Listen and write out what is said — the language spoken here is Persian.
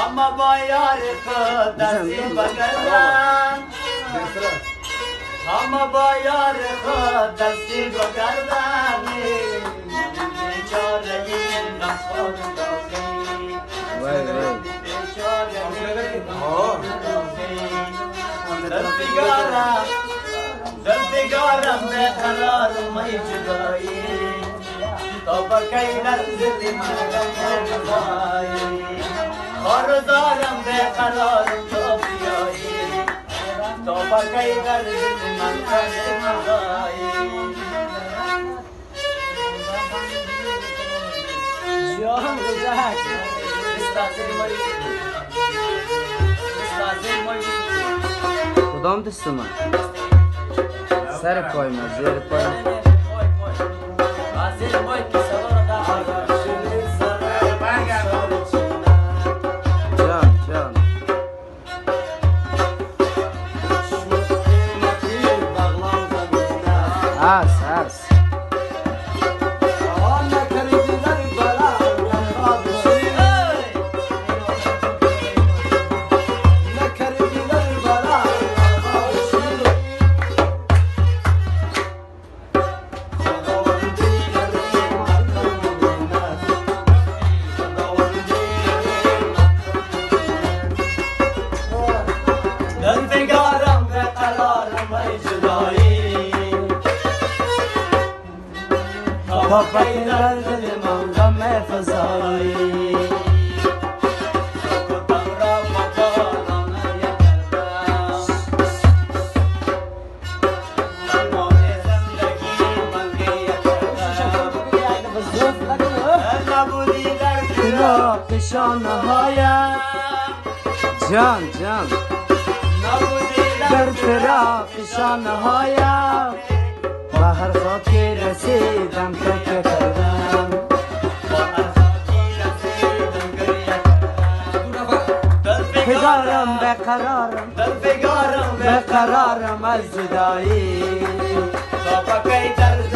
اما با یار خود دستی بگردن اما با یار خود دستی بگردن بیچاره این نخود داخلی بیچاره این نخود دلبگارم به قرار می جدایی تا با کی لرزدی من جدایی خاردارم به قرار تو بیایی تا با کی لرزدی من جدایی جان گذشت استازی مایی کدام دست من؟ سر پای من، زیر پای من زیر پای که سوار جان هست دلبگارم به قرار می جدایی تا کی در دل من غم فزایی کتم را مبارم نکردم تمام زندگی من گریه کردم نبودی در فراق شانه هایم جان در فراق شانه هایم با هر خاکی رسیدم تکه کردم با هر خاکی رسیدم گریه کردم دلبگارم به قرارم از جدایی تا با کی درد